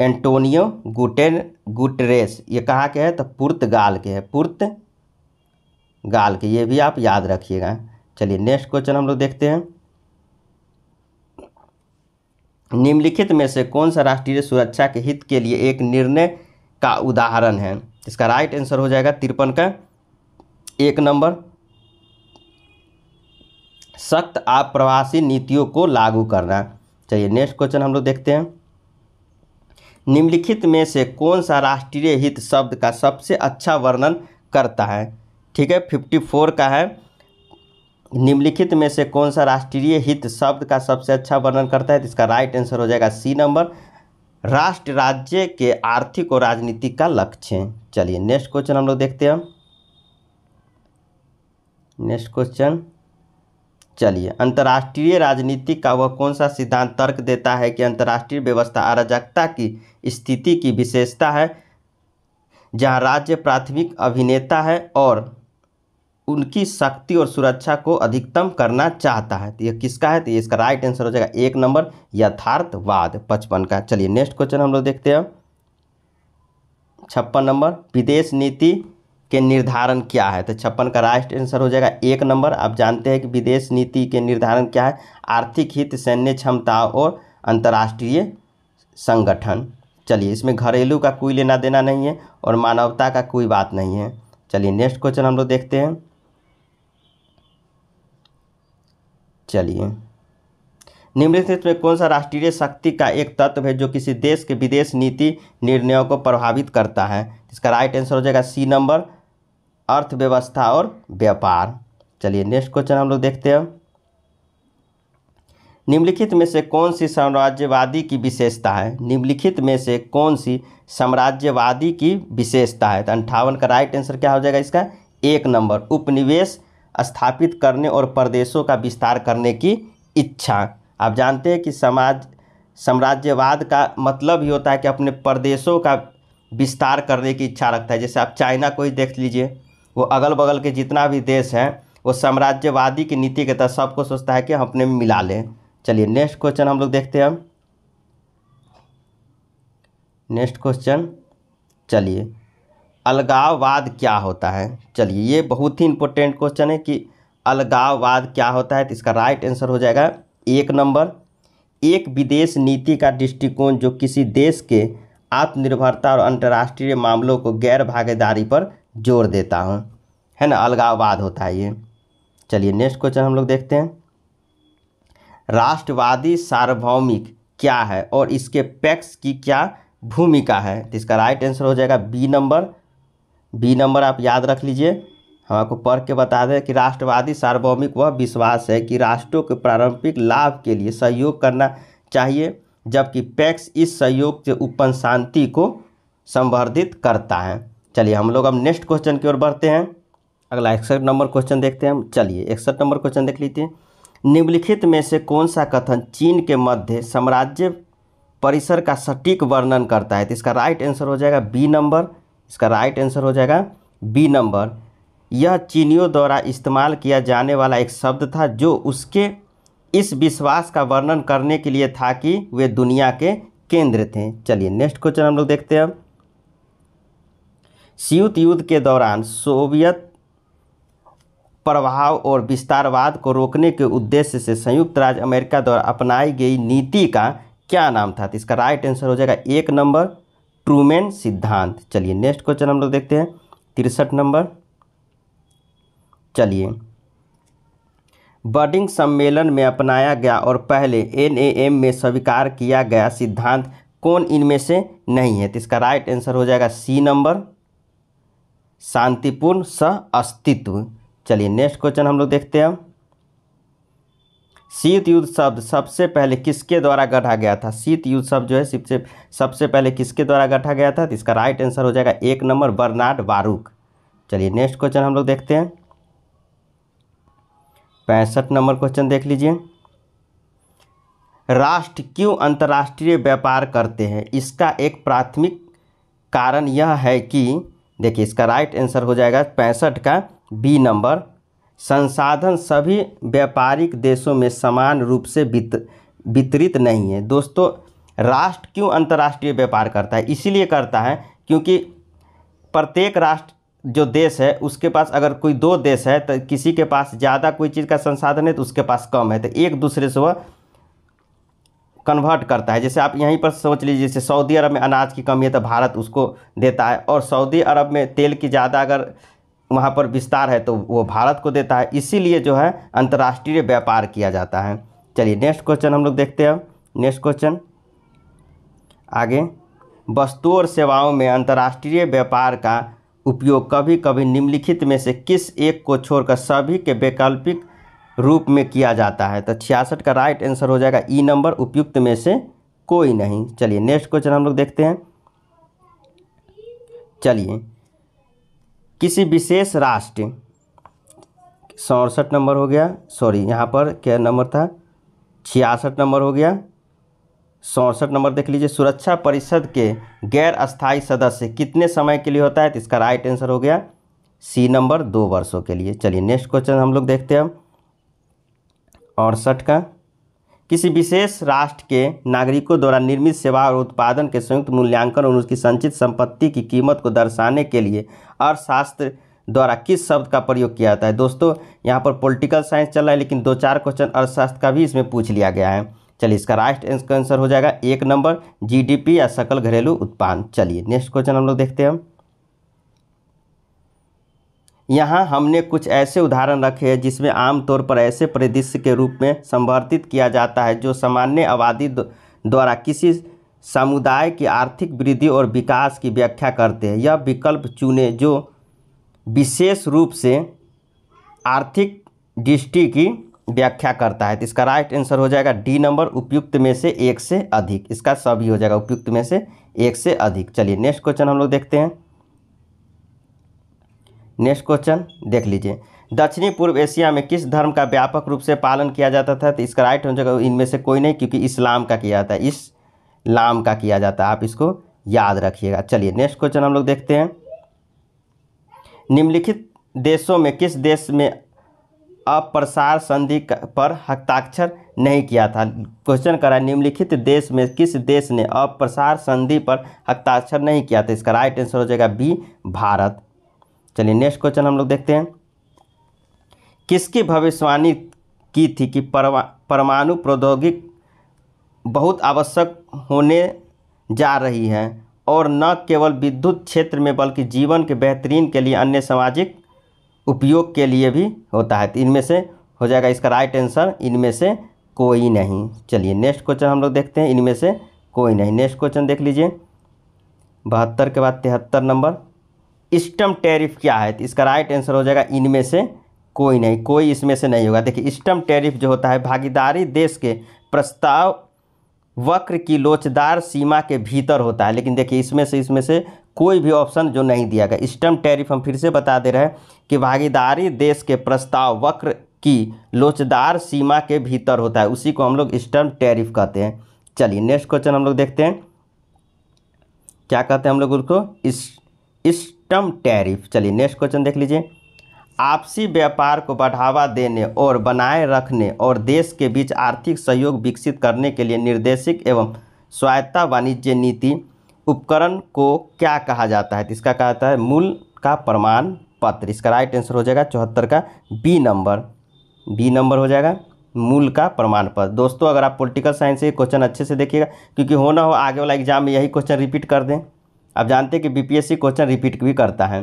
Antonio Guterres. ये कहाँ के हैं? तो पुर्तगाल के हैं, पुर्तगाल के, ये भी आप याद रखिएगा। चलिए नेक्स्ट क्वेश्चन हम लोग देखते हैं। निम्नलिखित में से कौन सा राष्ट्रीय सुरक्षा के हित के लिए एक निर्णय का उदाहरण है? इसका राइट आंसर हो जाएगा 53 का 1 नंबर, सख्त आप्रवासी नीतियों को लागू करना। चलिए नेक्स्ट क्वेश्चन हम लोग देखते हैं। निम्नलिखित में से कौन सा राष्ट्रीय हित शब्द का सबसे अच्छा वर्णन करता है? ठीक है 54 का है। निम्नलिखित में से कौन सा राष्ट्रीय हित शब्द का सबसे अच्छा वर्णन करता है? तो इसका राइट आंसर हो जाएगा सी नंबर, राष्ट्र राज्य के आर्थिक और राजनीतिक का लक्ष्य। चलिए नेक्स्ट क्वेश्चन हम लोग देखते हैं। नेक्स्ट क्वेश्चन, चलिए, अंतर्राष्ट्रीय राजनीति का वह कौन सा सिद्धांत तर्क देता है कि अंतर्राष्ट्रीय व्यवस्था अराजकता की स्थिति की विशेषता है जहां राज्य प्राथमिक अभिनेता है और उनकी शक्ति और सुरक्षा को अधिकतम करना चाहता है? तो यह किसका है? तो इसका राइट आंसर हो जाएगा 1 नंबर, यथार्थवाद, 55 का। चलिए नेक्स्ट क्वेश्चन हम लोग देखते हैं। 56 नंबर, विदेश नीति के निर्धारण क्या है? तो 56 का राइट आंसर हो जाएगा 1 नंबर। आप जानते हैं कि विदेश नीति के निर्धारण क्या है? आर्थिक हित, सैन्य क्षमता और अंतर्राष्ट्रीय संगठन। चलिए इसमें घरेलू का कोई लेना देना नहीं है और मानवता का कोई बात नहीं है। चलिए नेक्स्ट क्वेश्चन हम लोग देखते हैं। चलिए, निम्नलिखित में कौन सा राष्ट्रीय शक्ति का एक तत्व है जो किसी देश के विदेश नीति निर्णयों को प्रभावित करता है? इसका राइट आंसर हो जाएगा सी नंबर, अर्थव्यवस्था और व्यापार। चलिए नेक्स्ट क्वेश्चन हम लोग देखते हैं। निम्नलिखित में से कौन सी साम्राज्यवादी की विशेषता है? निम्नलिखित में से कौन सी साम्राज्यवादी की विशेषता है? तो 58 का राइट आंसर क्या हो जाएगा इसका? 1 नंबर, उपनिवेश स्थापित करने और प्रदेशों का विस्तार करने की इच्छा। आप जानते हैं कि साम्राज्यवाद का मतलब ही होता है कि अपने प्रदेशों का विस्तार करने की इच्छा रखता है। जैसे आप चाइना को ही देख लीजिए, वो अगल बगल के जितना भी देश हैं वो साम्राज्यवादी की नीति के तहत सबको सोचता है कि हम अपने में मिला लें। चलिए नेक्स्ट क्वेश्चन हम लोग देखते हैं। नेक्स्ट क्वेश्चन, चलिए अलगाववाद क्या होता है। चलिए ये बहुत ही इंपॉर्टेंट क्वेश्चन है कि अलगाववाद क्या होता है। तो इसका राइट आंसर हो जाएगा 1 नंबर, एक विदेश नीति का दृष्टिकोण जो किसी देश के आत्मनिर्भरता और अंतर्राष्ट्रीय मामलों को गैर भागीदारी पर जोर देता हूँ, है ना, अलगाववाद होता है ये। चलिए नेक्स्ट क्वेश्चन हम लोग देखते हैं। राष्ट्रवादी सार्वभौमिक क्या है और इसके पैक्स की क्या भूमिका है। तो इसका राइट आंसर हो जाएगा बी नंबर। बी नंबर आप याद रख लीजिए, हम आपको पढ़ के बता दें कि राष्ट्रवादी सार्वभौमिक वह विश्वास है कि राष्ट्रों के पारंपरिक लाभ के लिए सहयोग करना चाहिए, जबकि पैक्स इस सहयोग से उत्पन्न शांति को संवर्धित करता है। चलिए हम लोग अब नेक्स्ट क्वेश्चन की ओर बढ़ते हैं। अगला 61 नंबर क्वेश्चन देखते हैं हम। चलिए 61 नंबर क्वेश्चन देख लीजिए। निम्नलिखित में से कौन सा कथन चीन के मध्य साम्राज्य परिसर का सटीक वर्णन करता है। तो इसका राइट आंसर हो जाएगा बी नंबर। इसका राइट आंसर हो जाएगा बी नंबर। यह चीनियों द्वारा इस्तेमाल किया जाने वाला एक शब्द था जो उसके इस विश्वास का वर्णन करने के लिए था कि वे दुनिया के केंद्र थे। चलिए नेक्स्ट क्वेश्चन हम लोग देखते हैं। शीत युद्ध के दौरान सोवियत प्रभाव और विस्तारवाद को रोकने के उद्देश्य से संयुक्त राज्य अमेरिका द्वारा अपनाई गई नीति का क्या नाम था। तो इसका राइट आंसर हो जाएगा 1 नंबर, ट्रूमैन सिद्धांत। चलिए नेक्स्ट क्वेश्चन हम लोग देखते हैं 63 नंबर। चलिए बर्लिन सम्मेलन में अपनाया गया और पहले NAM में स्वीकार किया गया सिद्धांत कौन इनमें से नहीं है। तो इसका राइट आंसर हो जाएगा सी नंबर, शांतिपूर्ण सह अस्तित्व। चलिए नेक्स्ट क्वेश्चन हम लोग देखते हैं। शीत युद्ध शब्द सबसे पहले किसके द्वारा गढ़ा गया था। शीत युद्ध शब्द जो है सबसे पहले किसके द्वारा गढ़ा गया था। तो इसका राइट आंसर हो जाएगा 1 नंबर, बर्नार्ड बारूक। चलिए नेक्स्ट क्वेश्चन हम लोग देखते हैं। 65 नंबर क्वेश्चन देख लीजिए। राष्ट्र क्यों अंतर्राष्ट्रीय व्यापार करते हैं। इसका एक प्राथमिक कारण यह है कि, देखिए इसका राइट आंसर हो जाएगा 65 का बी नंबर, संसाधन सभी व्यापारिक देशों में समान रूप से वितरित नहीं है। दोस्तों राष्ट्र क्यों अंतर्राष्ट्रीय व्यापार करता है, इसीलिए करता है क्योंकि प्रत्येक राष्ट्र जो देश है उसके पास, अगर कोई 2 देश है तो किसी के पास ज़्यादा कोई चीज़ का संसाधन है तो उसके पास कम है, तो एक दूसरे से वह कन्वर्ट करता है। जैसे आप यहीं पर सोच लीजिए, जैसे सऊदी अरब में अनाज की कमी है तो भारत उसको देता है, और सऊदी अरब में तेल की ज़्यादा अगर वहाँ पर विस्तार है तो वो भारत को देता है। इसीलिए जो है अंतर्राष्ट्रीय व्यापार किया जाता है। चलिए नेक्स्ट क्वेश्चन हम लोग देखते हैं। नेक्स्ट क्वेश्चन आगे, वस्तुओं और सेवाओं में अंतर्राष्ट्रीय व्यापार का उपयोग कभी कभी निम्नलिखित में से किस एक को छोड़कर सभी के वैकल्पिक रूप में किया जाता है। तो 66 का राइट आंसर हो जाएगा ई नंबर, उपयुक्त में से कोई नहीं। चलिए नेक्स्ट क्वेश्चन हम लोग देखते हैं। चलिए किसी विशेष राष्ट्र, 67 नंबर हो गया, सॉरी यहाँ पर क्या नंबर था, 66 नंबर हो गया, 67 नंबर देख लीजिए। सुरक्षा परिषद के गैर अस्थायी सदस्य कितने समय के लिए होता है। तो इसका राइट आंसर हो गया सी नंबर, 2 वर्षों के लिए। चलिए नेक्स्ट क्वेश्चन हम लोग देखते हैं 68 का, किसी विशेष राष्ट्र के नागरिकों द्वारा निर्मित सेवा और उत्पादन के संयुक्त मूल्यांकन और उसकी संचित संपत्ति की कीमत को दर्शाने के लिए अर्थशास्त्र द्वारा किस शब्द का प्रयोग किया जाता है। दोस्तों यहाँ पर पॉलिटिकल साइंस चल रहा है, लेकिन 2-4 क्वेश्चन अर्थशास्त्र का भी इसमें पूछ लिया गया है। चलिए इसका राइट आंसर हो जाएगा 1 नंबर, GDP या सकल घरेलू उत्पाद। चलिए नेक्स्ट क्वेश्चन हम लोग देखते हैं। यहाँ हमने कुछ ऐसे उदाहरण रखे हैं जिसमें आमतौर पर ऐसे परिदृश्य के रूप में संवर्धित किया जाता है जो सामान्य आबादी द्वारा किसी समुदाय की आर्थिक वृद्धि और विकास की व्याख्या करते हैं। यह विकल्प चुने जो विशेष रूप से आर्थिक दृष्टि की व्याख्या करता है। तो इसका राइट आंसर हो जाएगा डी नंबर, उपयुक्त में से 1 से अधिक। इसका सभी हो जाएगा उपयुक्त में से 1 से अधिक। चलिए नेक्स्ट क्वेश्चन हम लोग देखते हैं। नेक्स्ट क्वेश्चन देख लीजिए, दक्षिणी पूर्व एशिया में किस धर्म का व्यापक रूप से पालन किया जाता था। तो इसका राइट हो जाएगा इनमें से कोई नहीं, क्योंकि इस्लाम का किया जाता है, इस्लाम का किया जाता है। आप इसको याद रखिएगा। चलिए नेक्स्ट क्वेश्चन हम लोग देखते हैं। निम्नलिखित देशों में किस देश में अप्रसार संधि पर हस्ताक्षर नहीं किया था? क्वेश्चन करा निम्नलिखित देश में किस देश ने अप्रसार संधि पर हस्ताक्षर नहीं किया था? इसका राइट आंसर हो जाएगा बी, भारत। चलिए नेक्स्ट क्वेश्चन हम लोग देखते हैं। किसकी भविष्यवाणी की थी कि परमाणु प्रौद्योगिकी बहुत आवश्यक होने जा रही है और न केवल विद्युत क्षेत्र में बल्कि जीवन के बेहतरीन के लिए अन्य सामाजिक उपयोग के लिए भी होता है? तो इनमें से हो जाएगा इसका राइट आंसर इनमें से कोई नहीं। चलिए नेक्स्ट क्वेश्चन हम लोग देखते हैं। इनमें से कोई नहीं। नेक्स्ट क्वेश्चन देख लीजिए 72 के बाद 73 नंबर। स्टम्प टैरिफ क्या है? तो इसका राइट आंसर हो जाएगा इनमें से कोई नहीं। कोई इसमें से नहीं होगा। देखिए स्टम्प टैरिफ जो होता है भागीदारी देश के प्रस्ताव वक्र की लोचदार सीमा के भीतर होता है, लेकिन देखिए इसमें से कोई भी ऑप्शन जो नहीं दिया गया। स्टम्प टैरिफ हम फिर से बता दे रहे हैं कि भागीदारी देश के प्रस्ताव वक्र की लोचदार सीमा के भीतर होता है, उसी को हम लोग स्टम्प टैरिफ कहते हैं। चलिए नेक्स्ट क्वेश्चन हम लोग देखते हैं। क्या कहते हैं हम लोग उसको? Stump tariff. चलिए नेक्स्ट क्वेश्चन देख लीजिए। आपसी व्यापार को बढ़ावा देने और बनाए रखने और देश के बीच आर्थिक सहयोग विकसित करने के लिए निर्देशित एवं स्वायत्त वाणिज्य नीति उपकरण को क्या कहा जाता है? तो इसका कहता है मूल का प्रमाण पत्र। इसका राइट आंसर हो जाएगा 74 का बी नंबर हो जाएगा, मूल का प्रमाण पत्र। दोस्तों अगर आप पॉलिटिकल साइंस से क्वेश्चन अच्छे से देखिएगा, क्योंकि हो ना हो आगे वाला एग्जाम में यही क्वेश्चन रिपीट कर दें। आप जानते हैं कि बीपीएससी क्वेश्चन रिपीट भी करता है।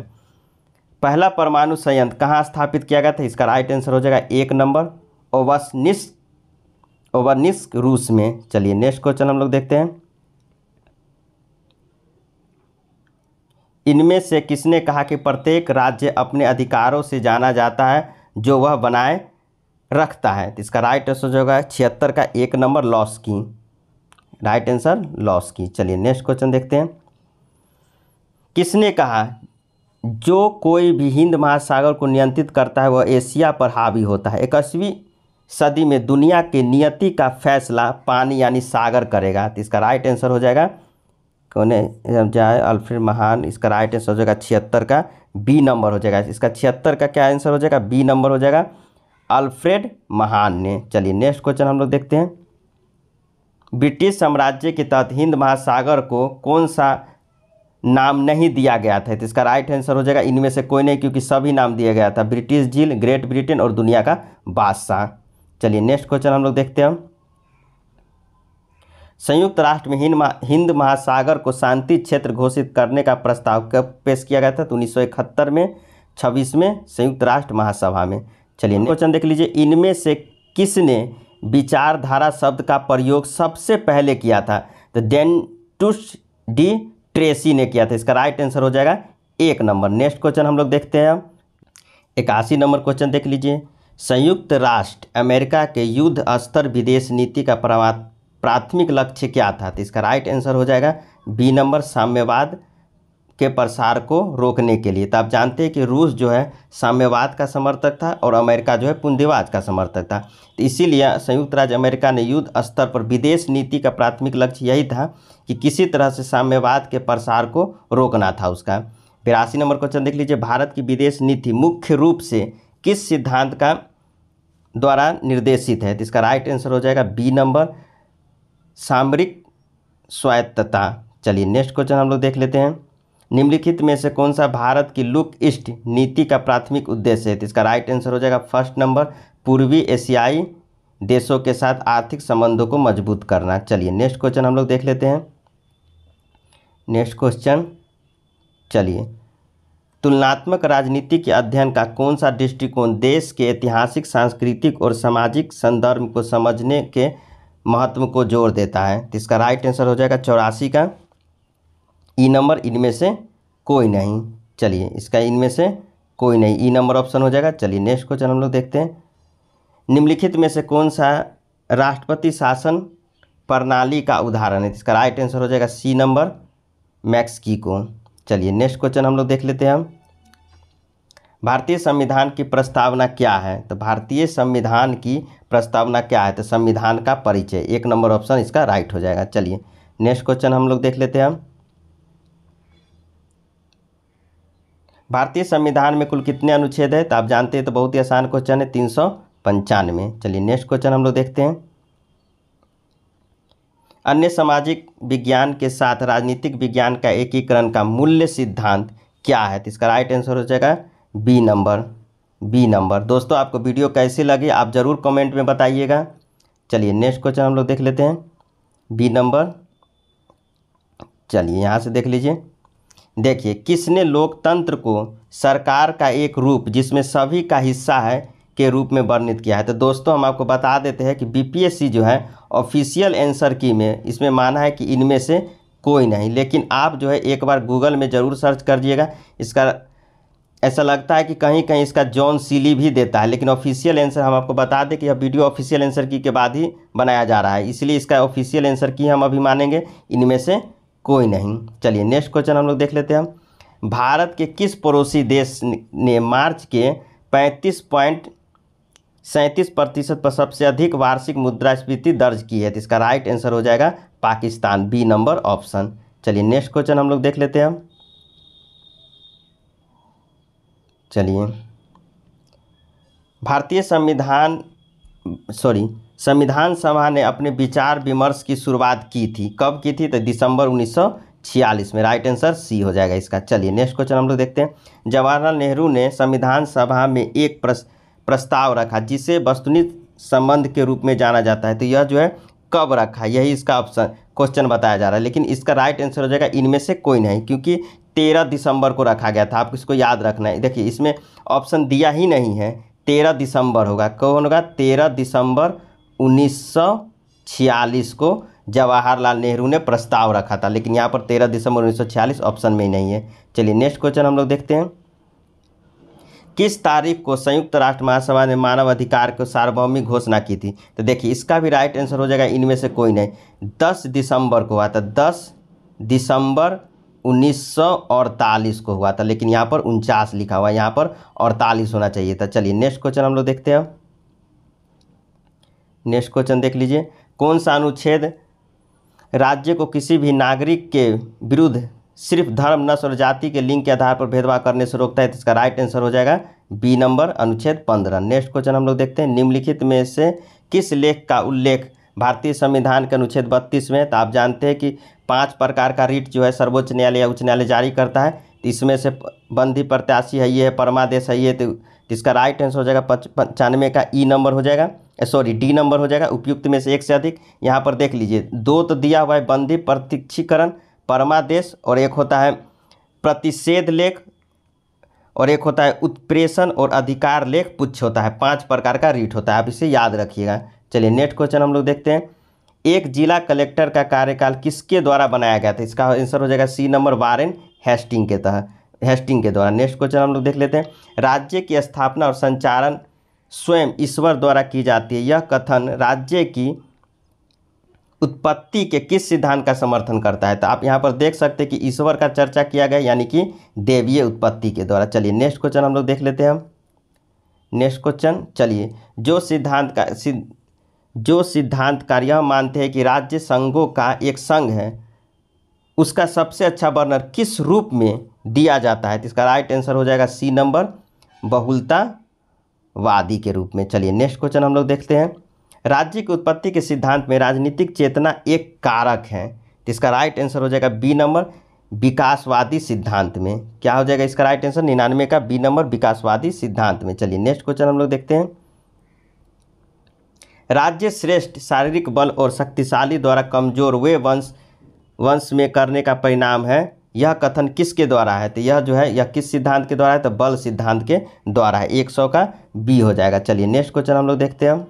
पहला परमाणु संयंत्र कहाँ स्थापित किया गया था? इसका राइट आंसर हो जाएगा 1 नंबर ओवनिस्क रूस में। चलिए नेक्स्ट क्वेश्चन हम लोग देखते हैं। इनमें से किसने कहा कि प्रत्येक राज्य अपने अधिकारों से जाना जाता है जो वह बनाए रखता है? तो इसका राइट आंसर हो जाएगा 76 का 1 number Laski. Right answer Laski. चलिए नेक्स्ट क्वेश्चन देखते हैं। किसने कहा जो कोई भी हिंद महासागर को नियंत्रित करता है वह एशिया पर हावी होता है? 21वीं सदी में दुनिया के नियति का फैसला पानी यानी सागर करेगा? तो इसका राइट आंसर हो जाएगा कौन है जाए अल्फ्रेड महान। इसका राइट आंसर हो जाएगा 76 का बी नंबर हो जाएगा। इसका 76 का क्या आंसर हो जाएगा? बी नंबर हो जाएगा, अल्फ्रेड महान ने। चलिए नेक्स्ट क्वेश्चन हम लोग देखते हैं। ब्रिटिश साम्राज्य के तहत हिंद महासागर को कौन सा नाम नहीं दिया गया था? तो इसका राइट आंसर हो जाएगा इनमें से कोई नहीं, क्योंकि सभी नाम दिया गया था, ब्रिटिश झील, ग्रेट ब्रिटेन और दुनिया का बादशाह। चलिए नेक्स्ट क्वेश्चन हम लोग देखते हैं। संयुक्त राष्ट्र में हिंद महासागर को शांति क्षेत्र घोषित करने का प्रस्ताव कब पेश किया गया था? तो 1971 में 26वें संयुक्त राष्ट्र महासभा में। चलिए क्वेश्चन देख लीजिए। इनमें से किसने विचारधारा शब्द का प्रयोग सबसे पहले किया था? तो डेंटुस डी ट्रेसी ने किया था। इसका राइट आंसर हो जाएगा 1 नंबर। नेक्स्ट क्वेश्चन हम लोग देखते हैं। 81 नंबर क्वेश्चन देख लीजिए। संयुक्त राष्ट्र अमेरिका के युद्ध स्तर विदेश नीति का प्राथमिक लक्ष्य क्या था? तो इसका राइट आंसर हो जाएगा बी नंबर, साम्यवाद के प्रसार को रोकने के लिए। तो आप जानते हैं कि रूस जो है साम्यवाद का समर्थक था और अमेरिका जो है पूंजीवाद का समर्थक था। तो इसीलिए संयुक्त राज्य अमेरिका ने युद्ध स्तर पर विदेश नीति का प्राथमिक लक्ष्य यही था कि किसी तरह से साम्यवाद के प्रसार को रोकना था उसका। 82 नंबर क्वेश्चन देख लीजिए। भारत की विदेश नीति मुख्य रूप से किस सिद्धांत का द्वारा निर्देशित है? तो इसका राइट आंसर हो जाएगा बी नंबर, सामरिक स्वायत्तता। चलिए नेक्स्ट क्वेश्चन हम लोग देख लेते हैं। निम्नलिखित में से कौन सा भारत की लुक ईस्ट नीति का प्राथमिक उद्देश्य है? तो इसका राइट आंसर हो जाएगा फर्स्ट नंबर, पूर्वी एशियाई देशों के साथ आर्थिक संबंधों को मजबूत करना। चलिए नेक्स्ट क्वेश्चन हम लोग देख लेते हैं। नेक्स्ट क्वेश्चन, चलिए तुलनात्मक राजनीति के अध्ययन का कौन सा दृष्टिकोण देश के ऐतिहासिक, सांस्कृतिक और सामाजिक संदर्भ को समझने के महत्व को जोर देता है? तो इसका राइट आंसर हो जाएगा 84 का ई नंबर, इनमें से कोई नहीं। चलिए इसका इनमें से कोई नहीं, ई नंबर ऑप्शन हो जाएगा। चलिए नेक्स्ट क्वेश्चन हम लोग देखते हैं। निम्नलिखित में से कौन सा राष्ट्रपति शासन प्रणाली का उदाहरण है? इसका राइट आंसर हो जाएगा सी नंबर, मैक्सिको। चलिए नेक्स्ट क्वेश्चन हम लोग देख लेते हैं। हम भारतीय संविधान की प्रस्तावना क्या है? तो भारतीय संविधान की प्रस्तावना क्या है? तो संविधान का परिचय, 1 नंबर ऑप्शन इसका राइट हो जाएगा। चलिए नेक्स्ट क्वेश्चन हम लोग देख लेते हैं। हम भारतीय संविधान में कुल कितने अनुच्छेद है? तो आप जानते हैं, तो बहुत ही आसान क्वेश्चन है, 395। चलिए नेक्स्ट क्वेश्चन हम लोग देखते हैं। अन्य सामाजिक विज्ञान के साथ राजनीतिक विज्ञान का एकीकरण का मूल्य सिद्धांत क्या है? तो इसका राइट आंसर हो जाएगा बी नंबर। दोस्तों, आपको वीडियो कैसी लगी आप ज़रूर कमेंट में बताइएगा। चलिए नेक्स्ट क्वेश्चन हम लोग देख लेते हैं, बी नंबर। चलिए यहाँ से देख लीजिए। देखिए, किसने लोकतंत्र को सरकार का एक रूप जिसमें सभी का हिस्सा है के रूप में वर्णित किया है? तो दोस्तों, हम आपको बता देते हैं कि बीपीएससी जो है ऑफिशियल आंसर की में इसमें माना है कि इनमें से कोई नहीं, लेकिन आप जो है एक बार गूगल में ज़रूर सर्च करिएगा। इसका ऐसा लगता है कि कहीं कहीं इसका जॉन सीली भी देता है, लेकिन ऑफिशियल आंसर हम आपको बता दें कि यह वीडियो ऑफिशियल आंसर की के बाद ही बनाया जा रहा है, इसलिए इसका ऑफिशियल आंसर की हम अभी मानेंगे, इनमें से कोई नहीं। चलिए नेक्स्ट क्वेश्चन हम लोग देख लेते हैं। भारत के किस पड़ोसी देश ने मार्च के 35.37% पर सबसे अधिक वार्षिक मुद्रास्फीति दर्ज की है? तो इसका राइट आंसर हो जाएगा पाकिस्तान, बी नंबर ऑप्शन। चलिए नेक्स्ट क्वेश्चन हम लोग देख लेते हैं। चलिए, भारतीय संविधान सभा ने अपने विचार विमर्श की शुरुआत की थी, कब की थी? तो दिसंबर 1946 में। राइट आंसर सी हो जाएगा इसका। चलिए नेक्स्ट क्वेश्चन हम लोग देखते हैं। जवाहरलाल नेहरू ने संविधान सभा में एक प्रस्ताव रखा जिसे वस्तुनिष्ठ संबंध के रूप में जाना जाता है, तो यह जो है कब रखा, यही इसका ऑप्शन क्वेश्चन बताया जा रहा है, लेकिन इसका राइट आंसर हो जाएगा इनमें से कोई नहीं, क्योंकि 13 दिसंबर को रखा गया था। आपको इसको याद रखना है। देखिए, इसमें ऑप्शन दिया ही नहीं है, 13 दिसंबर होगा। कौन होगा? 13 दिसंबर 1946 को जवाहरलाल नेहरू ने प्रस्ताव रखा था, लेकिन यहाँ पर 13 दिसंबर 1946 ऑप्शन में ही नहीं है। चलिए नेक्स्ट क्वेश्चन हम लोग देखते हैं। किस तारीख को संयुक्त राष्ट्र महासभा ने मानव अधिकार को सार्वभौमिक घोषणा की थी? तो देखिए, इसका भी राइट आंसर हो जाएगा इनमें से कोई नहीं, 10 दिसंबर को हुआ था। 10 दिसंबर 1948 को हुआ था, लेकिन यहाँ पर 49 लिखा हुआ है, यहाँ पर 48 होना चाहिए था। चलिए नेक्स्ट क्वेश्चन हम लोग देखते हैं। नेक्स्ट क्वेश्चन देख लीजिए। कौन सा अनुच्छेद राज्य को किसी भी नागरिक के विरुद्ध सिर्फ धर्म, नस्ल और जाति के लिंग के आधार पर भेदभाव करने से रोकता है? तो इसका राइट आंसर हो जाएगा बी नंबर, अनुच्छेद 15। नेक्स्ट क्वेश्चन हम लोग देखते हैं। निम्नलिखित में से किस लेख का उल्लेख भारतीय संविधान के अनुच्छेद 32 में? तो आप जानते हैं कि 5 प्रकार का रीट जो है सर्वोच्च न्यायालय या उच्च न्यायालय जारी करता है, तो इसमें से बंदी प्रत्याशी है, ये है, परमादेश है, ये, तो इसका राइट आंसर हो जाएगा 95 का ई नंबर हो जाएगा, सॉरी डी नंबर हो जाएगा। उपयुक्त में से एक से अधिक, यहाँ पर देख लीजिए 2 तो दिया हुआ है, बंदी प्रत्यक्षीकरण, परमादेश, और एक होता है प्रतिषेध लेख, और एक होता है उत्प्रेषण और अधिकार लेख पुच्छ होता है। 5 प्रकार का रीट होता है, आप इसे याद रखिएगा। चलिए नेक्स्ट क्वेश्चन हम लोग देखते हैं। एक जिला कलेक्टर का कार्यकाल किसके द्वारा बनाया गया था? इसका आंसर हो जाएगा सी नंबर, वारेन हेस्टिंग के द्वारा। नेक्स्ट क्वेश्चन हम लोग देख लेते हैं। राज्य की स्थापना और संचालन स्वयं ईश्वर द्वारा की जाती है, यह कथन राज्य की उत्पत्ति के किस सिद्धांत का समर्थन करता है? तो आप यहाँ पर देख सकते हैं कि ईश्वर का चर्चा किया गया, यानी कि देवीय उत्पत्ति के द्वारा। चलिए नेक्स्ट क्वेश्चन हम लोग देख लेते हैं हम। नेक्स्ट क्वेश्चन, चलिए, जो सिद्धांतकार यह मानते हैं कि राज्य संघों का एक संघ है, उसका सबसे अच्छा वर्णन किस रूप में दिया जाता है? तो इसका राइट आंसर हो जाएगा सी नंबर, बहुलतावादी के रूप में। चलिए नेक्स्ट क्वेश्चन हम लोग देखते हैं। राज्य की उत्पत्ति के सिद्धांत में राजनीतिक चेतना एक कारक है, तो इसका राइट आंसर हो जाएगा बी नंबर, विकासवादी सिद्धांत में। क्या हो जाएगा इसका राइट आंसर? 99 का बी नंबर, विकासवादी सिद्धांत में। चलिए नेक्स्ट क्वेश्चन हम लोग देखते हैं। राज्य श्रेष्ठ शारीरिक बल और शक्तिशाली द्वारा कमजोर वे वंश में करने का परिणाम है, यह कथन किसके द्वारा है? तो यह जो है, यह किस सिद्धांत के द्वारा है? तो बल सिद्धांत के द्वारा है। 100 का बी हो जाएगा। चलिए नेक्स्ट क्वेश्चन हम लोग देखते हैं।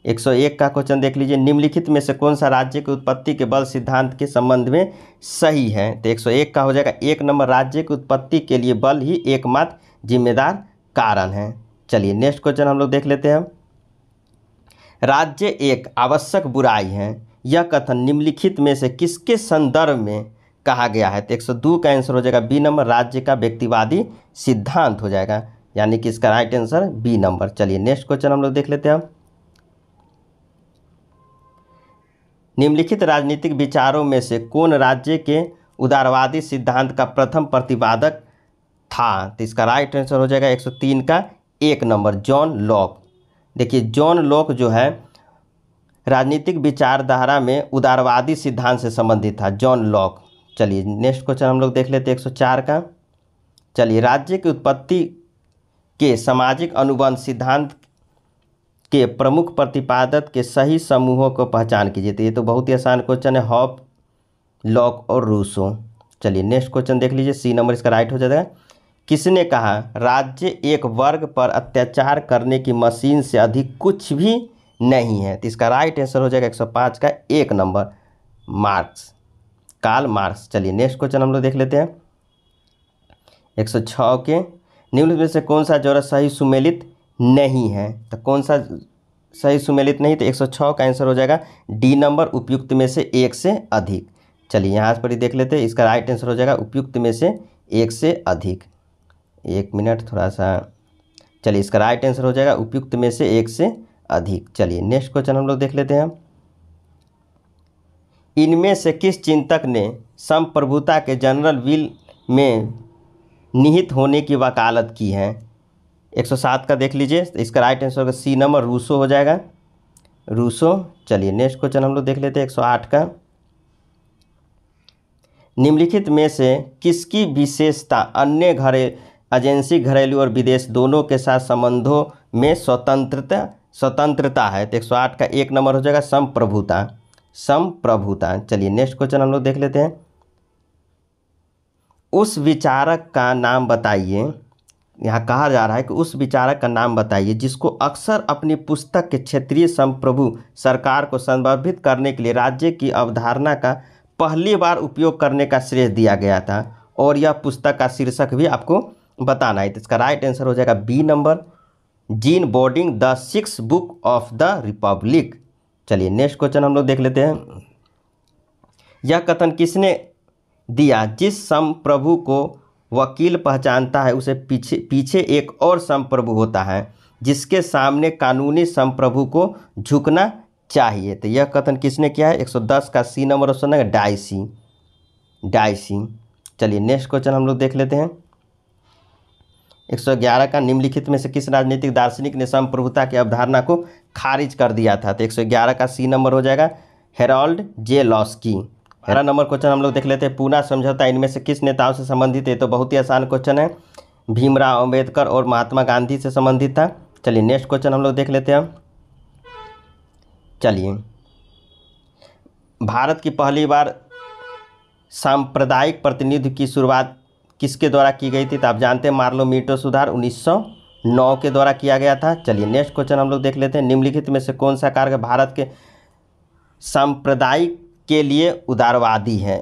101 का क्वेश्चन देख लीजिए। निम्नलिखित में से कौन सा राज्य की उत्पत्ति के बल सिद्धांत के संबंध में सही है? तो 101 का हो जाएगा 1 नंबर, राज्य की उत्पत्ति के लिए बल ही एकमात्र जिम्मेदार कारण है। चलिए नेक्स्ट क्वेश्चन हम लोग देख लेते हैं। राज्य एक आवश्यक बुराई है, यह कथन निम्नलिखित में से किसके संदर्भ में कहा गया है? तो 102 का आंसर हो जाएगा बी नंबर, राज्य का व्यक्तिवादी सिद्धांत हो जाएगा, यानी कि इसका राइट आंसर बी नंबर। चलिए नेक्स्ट क्वेश्चन हम लोग देख लेते हैं। निम्नलिखित राजनीतिक विचारों में से कौन राज्य के उदारवादी सिद्धांत का प्रथम प्रतिपादक था, तो इसका राइट आंसर हो जाएगा 103 का 1 नंबर जॉन लॉक। देखिए जॉन लॉक जो है राजनीतिक विचारधारा में उदारवादी सिद्धांत से संबंधित था, जॉन लॉक। चलिए नेक्स्ट क्वेश्चन हम लोग देख लेते हैं 104 का। चलिए राज्य की उत्पत्ति के सामाजिक अनुबंध सिद्धांत के प्रमुख प्रतिपादक के सही समूहों को पहचान कीजिए। तो ये तो बहुत ही आसान क्वेश्चन है, हॉब, लॉक और रूसो। चलिए नेक्स्ट क्वेश्चन देख लीजिए, सी नंबर इसका राइट हो जाएगा। किसने कहा राज्य एक वर्ग पर अत्याचार करने की मशीन से अधिक कुछ भी नहीं है? तो इसका राइट आंसर हो जाएगा 105 का 1 नंबर मार्क्स, कार्ल मार्क्स। चलिए नेक्स्ट क्वेश्चन हम लोग देख लेते हैं 106 के। निम्न में से कौन सा जोड़ा सही सुमेलित नहीं है? तो कौन सा सही सुमेलित नहीं? तो 106 का आंसर हो जाएगा डी नंबर, उपयुक्त में से एक से अधिक। चलिए यहाँ पर ही देख लेते हैं, इसका राइट आंसर हो जाएगा उपयुक्त में से एक से अधिक। एक मिनट थोड़ा सा, चलिए इसका राइट आंसर हो जाएगा उपयुक्त में से एक से अधिक। चलिए नेक्स्ट क्वेश्चन हम लोग देख लेते हैं। इनमें से किस चिंतक ने संप्रभुता के जनरल विल में निहित होने की वकालत की है? 107 का देख लीजिए, तो इसका राइट आंसर होगा सी नंबर, रूसो हो जाएगा, रूसो। चलिए नेक्स्ट क्वेश्चन हम लोग देख लेते हैं 108 का। निम्नलिखित में से किसकी विशेषता अन्य एजेंसी घरेलू और विदेश दोनों के साथ संबंधों में स्वतंत्रता है? तो 108 का 1 नंबर हो जाएगा संप्रभुता, संप्रभुता। चलिए नेक्स्ट क्वेश्चन हम लोग देख लेते हैं। उस विचारक का नाम बताइए, यहाँ कहा जा रहा है कि उस विचारक का नाम बताइए जिसको अक्सर अपनी पुस्तक के क्षेत्रीय संप्रभु सरकार को संदर्भित करने के लिए राज्य की अवधारणा का पहली बार उपयोग करने का श्रेय दिया गया था, और यह पुस्तक का शीर्षक भी आपको बताना है। तो इसका राइट आंसर हो जाएगा B number, Jean Bodin, the 6th book of the Republic. चलिए नेक्स्ट क्वेश्चन हम लोग देख लेते हैं। यह कथन किसने दिया? जिस संप्रभु को वकील पहचानता है उसे पीछे एक और संप्रभु होता है जिसके सामने कानूनी संप्रभु को झुकना चाहिए। तो यह कथन किसने किया है? 110 का सी नंबर ऑप्शन है डाइसी, डाइसी। चलिए नेक्स्ट क्वेश्चन हम लोग देख लेते हैं 111 का। निम्नलिखित में से किस राजनीतिक दार्शनिक ने संप्रभुता की अवधारणा को खारिज कर दिया था? तो 111 का सी नंबर हो जाएगा Harold J Laski. 11 number question हम लोग देख लेते हैं। पूना समझौता इनमें से किस नेताओं से संबंधित है? तो बहुत ही आसान क्वेश्चन है, भीमराव अंबेडकर और महात्मा गांधी से संबंधित था। चलिए नेक्स्ट क्वेश्चन हम लोग देख लेते हैं। चलिए भारत की पहली बार सांप्रदायिक प्रतिनिधि की शुरुआत किसके द्वारा की गई थी? तो आप जानते हैं मार्लो मीटो सुधार 1909 के द्वारा किया गया था। चलिए नेक्स्ट क्वेश्चन हम लोग देख लेते हैं। निम्नलिखित में से कौन सा कार्य भारत के सांप्रदायिक के लिए उदारवादी है,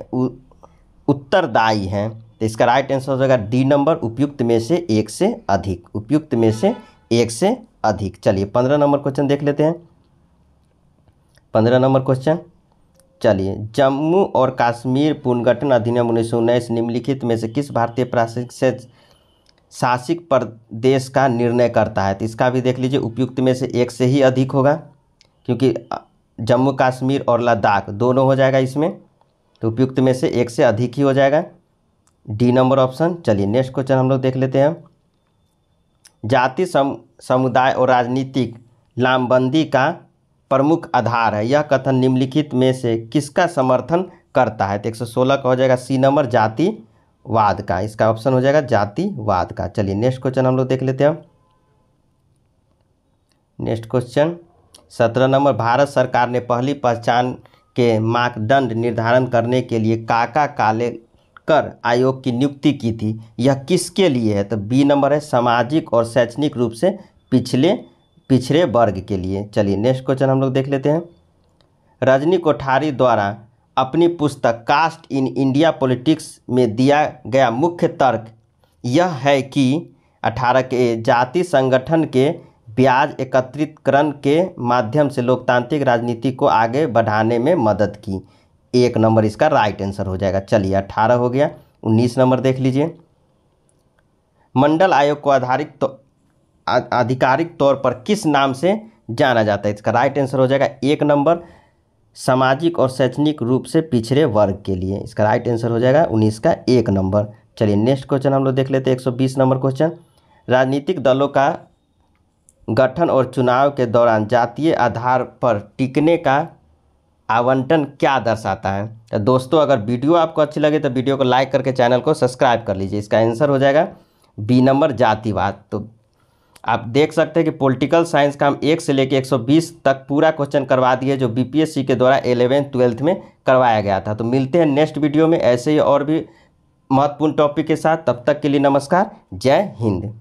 उत्तरदायी है? तो इसका राइट आंसर हो जाएगा डी नंबर, उपयुक्त में से एक से अधिक, उपयुक्त में से एक से अधिक। चलिए 15 नंबर क्वेश्चन देख लेते हैं। 15 नंबर क्वेश्चन, चलिए जम्मू और कश्मीर पुनर्गठन अधिनियम 1919 निम्नलिखित में से किस भारतीय प्रशासनिक शासित प्रदेश का निर्णय करता है? तो इसका भी देख लीजिए, उपयुक्त में से एक से ही अधिक होगा, क्योंकि जम्मू कश्मीर और लद्दाख दोनों हो जाएगा इसमें, तो उपयुक्त में से एक से अधिक ही हो जाएगा, डी नंबर ऑप्शन। चलिए नेक्स्ट क्वेश्चन हम लोग देख लेते हैं। जाति समुदाय और राजनीतिक लामबंदी का प्रमुख आधार है, यह कथन निम्नलिखित में से किसका समर्थन करता है? तो 116 का हो जाएगा सी नंबर, जातिवाद का। इसका ऑप्शन हो जाएगा जातिवाद का। चलिए नेक्स्ट क्वेश्चन हम लोग देख लेते हैं। नेक्स्ट क्वेश्चन 17 नंबर, भारत सरकार ने पहली पहचान के मापदंड निर्धारण करने के लिए काका कालेकर आयोग की नियुक्ति की थी, यह किसके लिए है? तो बी नंबर है, सामाजिक और शैक्षणिक रूप से पिछड़े वर्ग के लिए। चलिए नेक्स्ट क्वेश्चन हम लोग देख लेते हैं। रजनी कोठारी द्वारा अपनी पुस्तक कास्ट इन इंडिया पॉलिटिक्स में दिया गया मुख्य तर्क यह है कि 18 के जाति संगठन के ब्याज एकत्रीकरण के माध्यम से लोकतांत्रिक राजनीति को आगे बढ़ाने में मदद की। 1 नंबर इसका राइट आंसर हो जाएगा। चलिए 18 हो गया। 19 नंबर देख लीजिए। मंडल आयोग को आधिकारिक तौर पर किस नाम से जाना जाता है? इसका राइट आंसर हो जाएगा 1 नंबर, सामाजिक और शैक्षणिक रूप से पिछड़े वर्ग के लिए। इसका राइट आंसर हो जाएगा 19 का 1 नंबर, चलिए नेक्स्ट क्वेश्चन हम लोग देख लेते हैं। 120 नंबर क्वेश्चन, राजनीतिक दलों का गठन और चुनाव के दौरान जातीय आधार पर टिकने का आवंटन क्या दर्शाता है। तो दोस्तों अगर वीडियो आपको अच्छी लगे तो वीडियो को लाइक करके चैनल को सब्सक्राइब कर लीजिए। इसका आंसर हो जाएगा बी नंबर, जातिवाद। तो आप देख सकते हैं कि पॉलिटिकल साइंस का हम 1 से लेकर 120 तक पूरा क्वेश्चन करवा दिए, जो बीपीएससी के द्वारा 11th 12th में करवाया गया था। तो मिलते हैं नेक्स्ट वीडियो में ऐसे ही और भी महत्वपूर्ण टॉपिक के साथ। तब तक के लिए नमस्कार, जय हिंद।